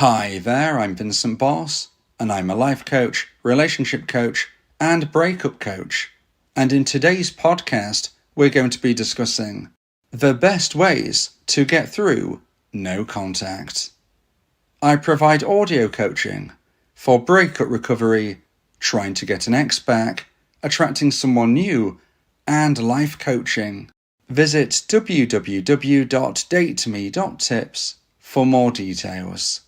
Hi there, I'm Vincent Bos, and I'm a life coach, relationship coach, and breakup coach. And in today's podcast, we're going to be discussing the best ways to get through no contact. I provide audio coaching for breakup recovery, trying to get an ex back, attracting someone new, and life coaching. Visit www.dateme.tips for more details.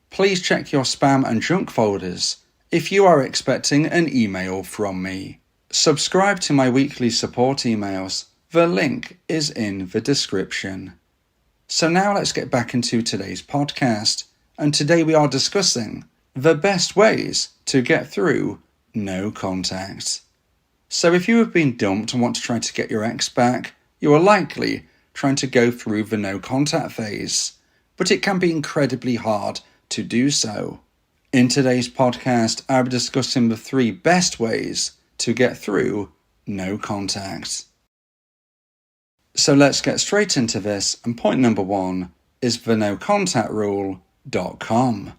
Please check your spam and junk folders if you are expecting an email from me. Subscribe to my weekly support emails. The link is in the description. So now let's get back into today's podcast. And today we are discussing the best ways to get through no contact. So if you have been dumped and want to try to get your ex back, you are likely trying to go through the no contact phase. But it can be incredibly hard to do so. In today's podcast, I'll be discussing the 3 best ways to get through no contact. So let's get straight into this, and point number 1 is the nocontactrule.com.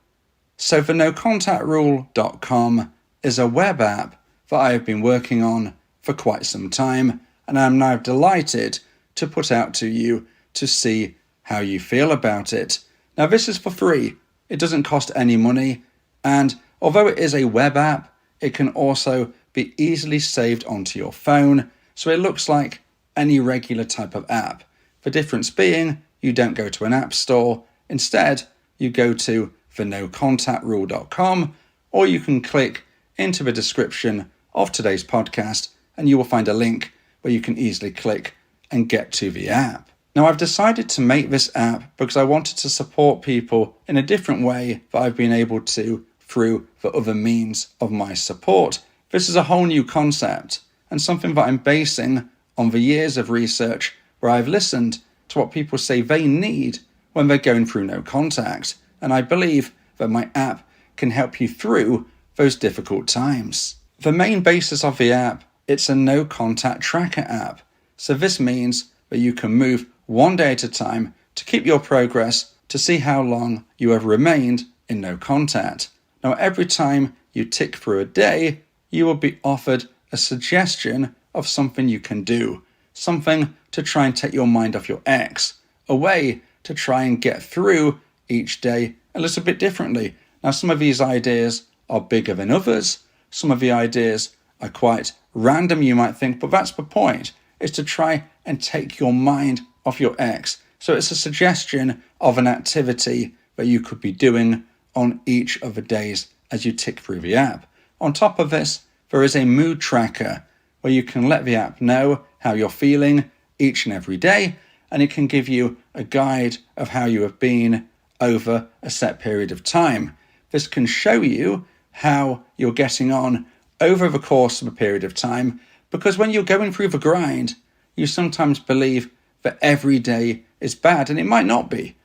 So the nocontactrule.com is a web app that I have been working on for quite some time, and I'm now delighted to put out to you to see how you feel about it. Now this is for free. It doesn't cost any money, and although it is a web app, it can also be easily saved onto your phone, so it looks like any regular type of app. The difference being, you don't go to an app store. Instead, you go to the nocontactrule.com, or you can click into the description of today's podcast, and you will find a link where you can easily click and get to the app. Now, I've decided to make this app because I wanted to support people in a different way that I've been able to through the other means of my support. This is a whole new concept and something that I'm basing on the years of research where I've listened to what people say they need when they're going through no contact. And I believe that my app can help you through those difficult times. The main basis of the app, it's a no contact tracker app. So this means that you can move one day at a time to keep your progress, to see how long you have remained in no contact. Now, every time you tick through a day, you will be offered a suggestion of something you can do, something to try and take your mind off your ex, a way to try and get through each day a little bit differently. Now, some of these ideas are bigger than others. Some of the ideas are quite random, you might think, but that's the point, is to try and take your mind off your ex. So it's a suggestion of an activity that you could be doing on each of the days as you tick through the app. On top of this, there is a mood tracker where you can let the app know how you're feeling each and every day, and it can give you a guide of how you have been over a set period of time. This can show you how you're getting on over the course of a period of time, because when you're going through the grind, you sometimes believe that every day is bad, and it might not be.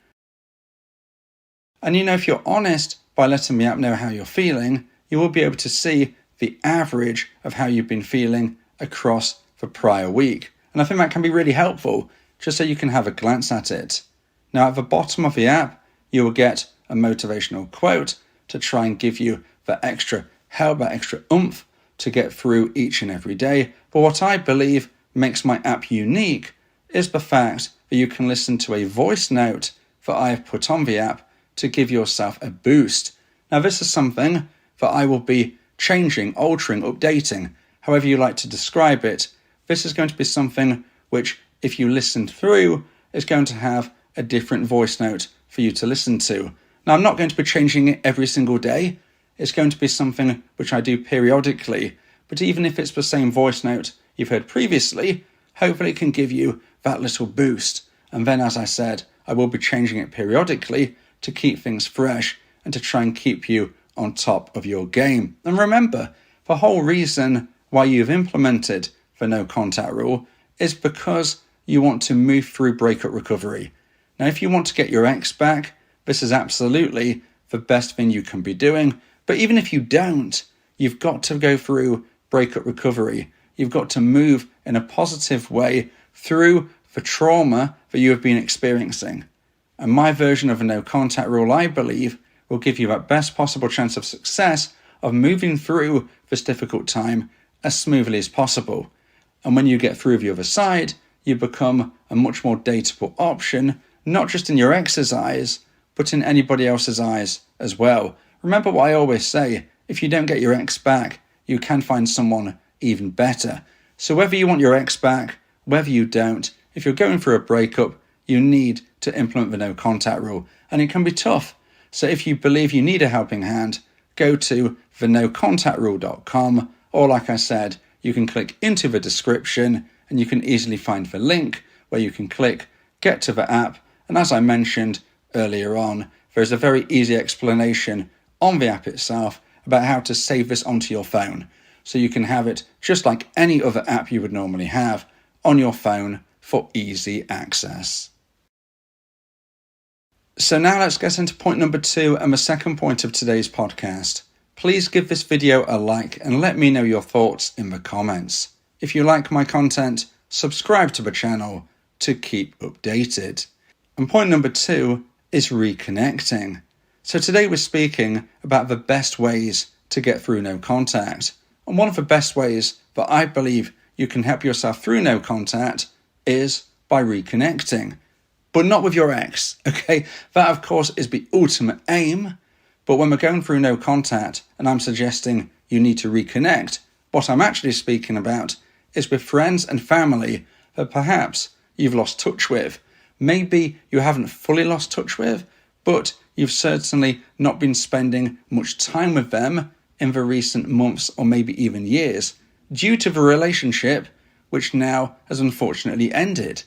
And if you're honest by letting the app know how you're feeling, you will be able to see the average of how you've been feeling across the prior week. And I think that can be really helpful, just so you can have a glance at it. Now, at the bottom of the app, you will get a motivational quote to try and give you that extra help, that extra oomph to get through each and every day. But what I believe makes my app unique is the fact that you can listen to a voice note that I have put on the app to give yourself a boost. Now, this is something that I will be changing, altering, updating, however you like to describe it. This is going to be something which, if you listen through, is going to have a different voice note for you to listen to. Now, I'm not going to be changing it every single day. It's going to be something which I do periodically. But even if it's the same voice note you've heard previously, hopefully it can give you that little boost. And then, as I said, I will be changing it periodically to keep things fresh and to try and keep you on top of your game. And remember, the whole reason why you've implemented the no contact rule is because you want to move through breakup recovery. Now, if you want to get your ex back, this is absolutely the best thing you can be doing. But even if you don't, you've got to go through breakup recovery. You've got to move in a positive way through the trauma that you have been experiencing. And my version of a no contact rule, I believe, will give you that best possible chance of success of moving through this difficult time as smoothly as possible. And when you get through the other side, you become a much more dateable option, not just in your ex's eyes, but in anybody else's eyes as well. Remember what I always say, if you don't get your ex back, you can find someone even better. So whether you want your ex back, whether you don't, if you're going through a breakup, you need to implement the no contact rule. And it can be tough. So if you believe you need a helping hand, go to thenocontactrule.com, or like I said, you can click into the description and you can easily find the link where you can click get to the app. And as I mentioned earlier on, there's a very easy explanation on the app itself about how to save this onto your phone. So you can have it just like any other app you would normally have on your phone for easy access. So now let's get into point number 2 and the second point of today's podcast. Please give this video a like and let me know your thoughts in the comments. If you like my content, subscribe to the channel to keep updated. And point number 2 is reconnecting. So today we're speaking about the best ways to get through no contact. And one of the best ways that I believe you can help yourself through no contact is by reconnecting. But not with your ex, okay? That, of course, is the ultimate aim. But when we're going through no contact and I'm suggesting you need to reconnect, what I'm actually speaking about is with friends and family that perhaps you've lost touch with. Maybe you haven't fully lost touch with, but you've certainly not been spending much time with them in the recent months or maybe even years due to the relationship which now has unfortunately ended.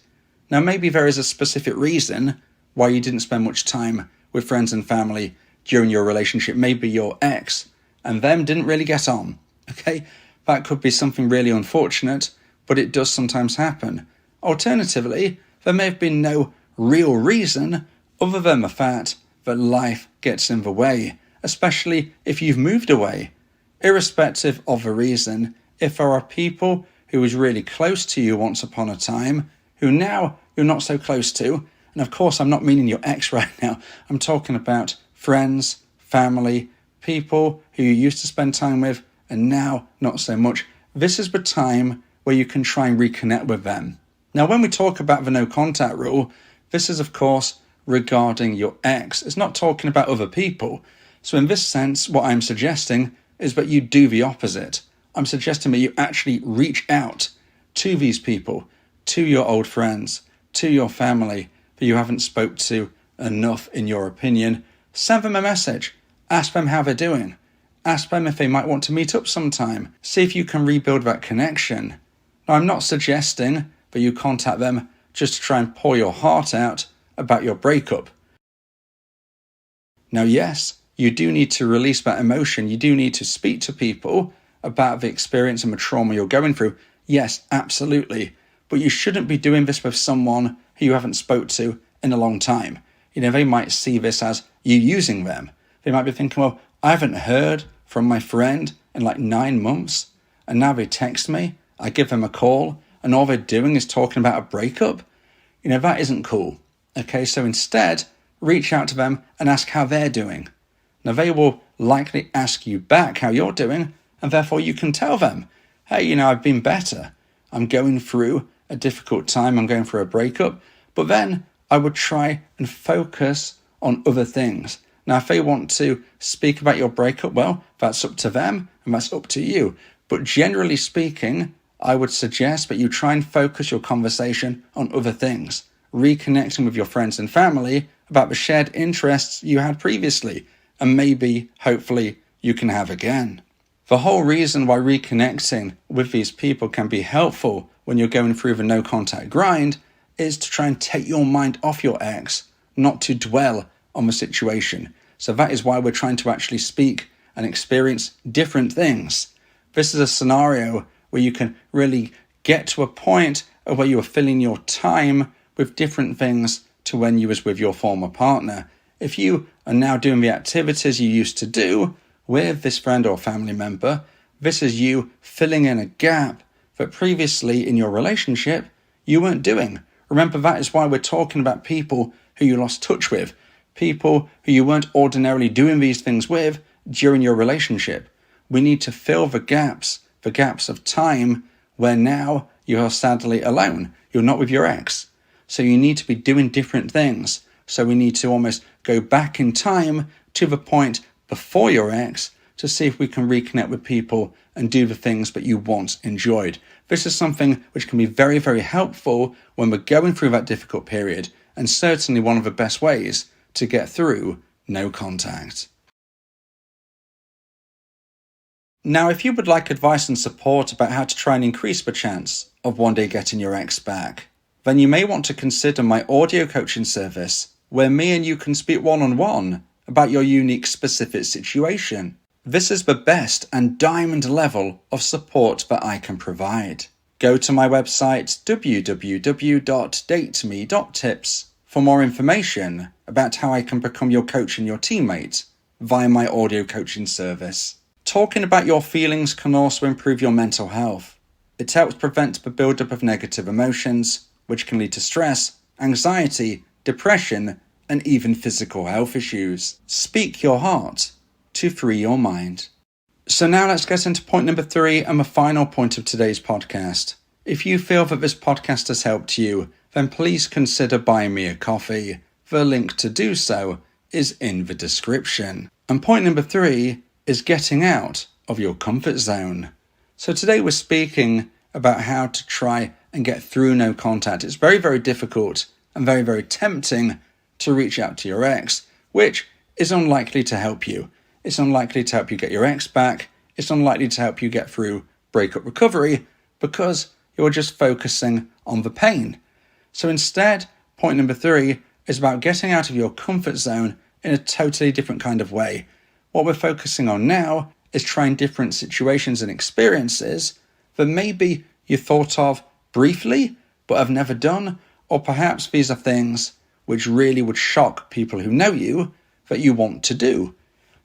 Now, maybe there is a specific reason why you didn't spend much time with friends and family during your relationship. Maybe your ex and them didn't really get on, okay? That could be something really unfortunate, but it does sometimes happen. Alternatively, there may have been no real reason other than the fact that life gets in the way, especially if you've moved away. Irrespective of the reason, if there are people who was really close to you once upon a time, who now you're not so close to, and of course I'm not meaning your ex right now, I'm talking about friends, family, people who you used to spend time with and now not so much. This is the time where you can try and reconnect with them. Now, when we talk about the no contact rule, this is of course regarding your ex. It's not talking about other people. So in this sense, what I'm suggesting is that you do the opposite. I'm suggesting that you actually reach out to these people, to your old friends, to your family that you haven't spoke to enough in your opinion. Send them a message. Ask them how they're doing. Ask them if they might want to meet up sometime. See if you can rebuild that connection. Now, I'm not suggesting that you contact them just to try and pour your heart out about your breakup. Now, yes, you do need to release that emotion. You do need to speak to people about the experience and the trauma you're going through. Yes, absolutely. But you shouldn't be doing this with someone who you haven't spoke to in a long time. You know, they might see this as you using them. They might be thinking, well, I haven't heard from my friend in like 9 months, and now they text me, I give them a call, and all they're doing is talking about a breakup. You know, that isn't cool. Okay, so instead, reach out to them and ask how they're doing. Now, they will likely ask you back how you're doing, and therefore you can tell them, hey, you know, I've been better. I'm going through a difficult time. I'm going through a breakup. But then I would try and focus on other things. Now, if they want to speak about your breakup, well, that's up to them and that's up to you. But generally speaking, I would suggest that you try and focus your conversation on other things, reconnecting with your friends and family about the shared interests you had previously, and maybe, hopefully, you can have again. The whole reason why reconnecting with these people can be helpful when you're going through the no contact grind is to try and take your mind off your ex, not to dwell on the situation. So that is why we're trying to actually speak and experience different things. This is a scenario where you can really get to a point of where you are filling your time with different things to when you was with your former partner. If you are now doing the activities you used to do with this friend or family member, this is you filling in a gap that previously in your relationship you weren't doing. Remember, that is why we're talking about people who you lost touch with. people who you weren't ordinarily doing these things with during your relationship. We need to fill the gaps of time where now you are sadly alone. You're not with your ex. So you need to be doing different things. So we need to almost go back in time to the point before your ex to see if we can reconnect with people and do the things that you once enjoyed. This is something which can be very, very helpful when we're going through that difficult period, and certainly one of the best ways to get through no contact. Now, if you would like advice and support about how to try and increase the chance of one day getting your ex back, then you may want to consider my audio coaching service, where me and you can speak one-on-one about your unique specific situation. This is the best and diamond level of support that I can provide. Go to my website www.dateme.tips for more information about how I can become your coach and your teammate via my audio coaching service. Talking about your feelings can also improve your mental health. It helps prevent the buildup of negative emotions, which can lead to stress, anxiety, depression, and even physical health issues. Speak your heart to free your mind. So now let's get into point number 3 and the final point of today's podcast. If you feel that this podcast has helped you, then please consider buying me a coffee. The link to do so is in the description. And point number 3 is getting out of your comfort zone. So today we're speaking about how to try and get through no contact. It's very, very difficult and very, very tempting to reach out to your ex, which is unlikely to help you. It's unlikely to help you get your ex back. It's unlikely to help you get through breakup recovery because you're just focusing on the pain. So instead, point number 3 is about getting out of your comfort zone in a totally different kind of way. What we're focusing on now is trying different situations and experiences that maybe you thought of briefly but have never done, or perhaps these are things which really would shock people who know you that you want to do.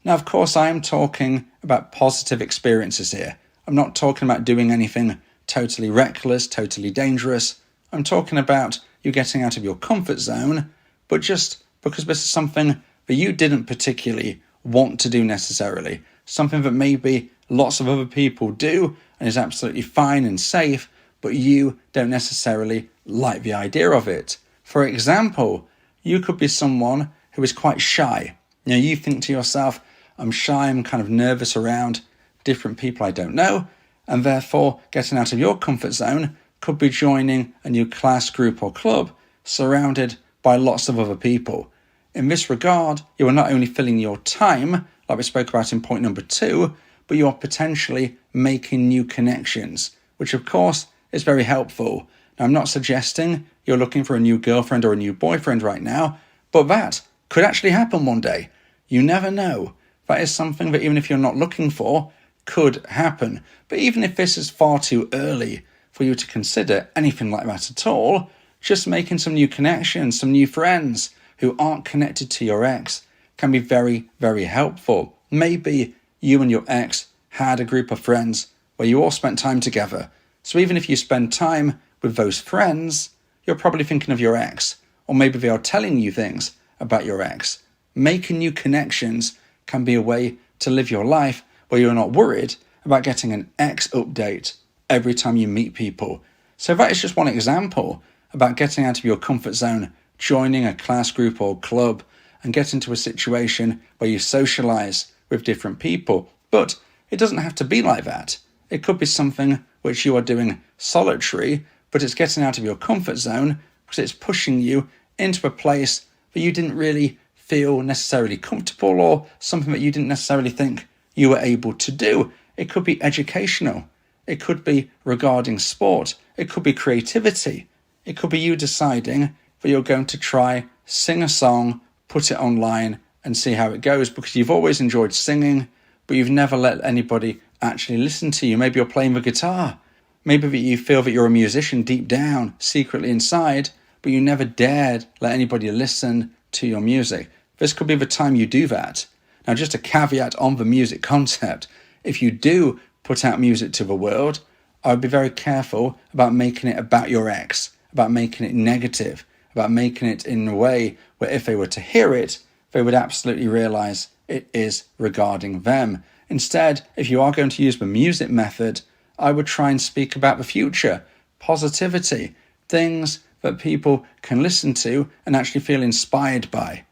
Now, of course, I am talking about positive experiences here. I'm not talking about doing anything totally reckless, totally dangerous. I'm talking about you getting out of your comfort zone, but just because this is something that you didn't particularly want to do necessarily, something that maybe lots of other people do and is absolutely fine and safe, but you don't necessarily like the idea of it. For example, you could be someone who is quite shy. Now, you think to yourself, I'm shy, I'm kind of nervous around different people I don't know, and therefore getting out of your comfort zone could be joining a new class, group or club surrounded by lots of other people. In this regard, you are not only filling your time, like we spoke about in point number 2, but you are potentially making new connections, which of course is very helpful. Now, I'm not suggesting you're looking for a new girlfriend or a new boyfriend right now, but that could actually happen one day. You never know. That is something that even if you're not looking for, could happen. But even if this is far too early for you to consider anything like that at all, just making some new connections, some new friends who aren't connected to your ex can be very, very helpful. Maybe you and your ex had a group of friends where you all spent time together. So even if you spend time with those friends, you're probably thinking of your ex, or maybe they are telling you things about your ex. Making new connections can be a way to live your life where you're not worried about getting an ex update every time you meet people. So that is just one example about getting out of your comfort zone, joining a class, group or club, and get into a situation where you socialize with different people. But it doesn't have to be like that. It could be something which you are doing solitary, but it's getting out of your comfort zone because it's pushing you into a place that you didn't really feel necessarily comfortable, or something that you didn't necessarily think you were able to do. It could be educational. It could be regarding sport. It could be creativity. It could be you deciding that you're going to try, sing a song, put it online and see how it goes, because you've always enjoyed singing, but you've never let anybody actually listen to you. Maybe you're playing the guitar. Maybe that you feel that you're a musician deep down, secretly inside, but you never dared let anybody listen to your music. This could be the time you do that. Now, just a caveat on the music concept. If you do put out music to the world, I would be very careful about making it about your ex, about making it negative, about making it in a way where if they were to hear it, they would absolutely realise it is regarding them. Instead, if you are going to use the music method, I would try and speak about the future, positivity, things that people can listen to and actually feel inspired by.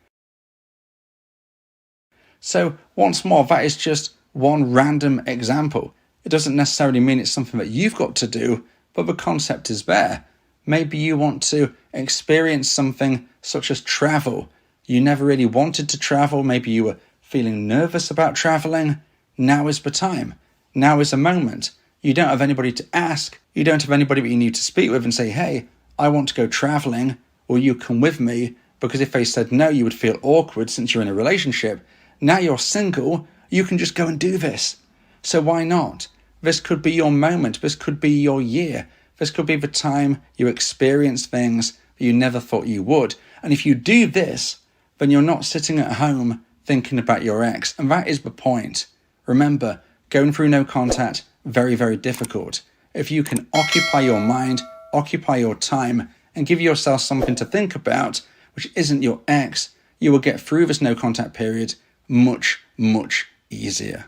So once more, that is just one random example. It doesn't necessarily mean it's something that you've got to do, but the concept is there. Maybe you want to experience something such as travel. You never really wanted to travel. Maybe you were feeling nervous about traveling. Now is the time. Now is the moment. You don't have anybody to ask. You don't have anybody that you need to speak with and say, hey, I want to go traveling. Will you come with me? Because if they said no, you would feel awkward since you're in a relationship. Now you're single. You can just go and do this. So why not? This could be your moment. This could be your year. This could be the time you experience things that you never thought you would. And if you do this, then you're not sitting at home thinking about your ex. And that is the point. Remember, going through no contact, very, very difficult. If you can occupy your mind, occupy your time, and give yourself something to think about, which isn't your ex, you will get through this no contact period much, much easier.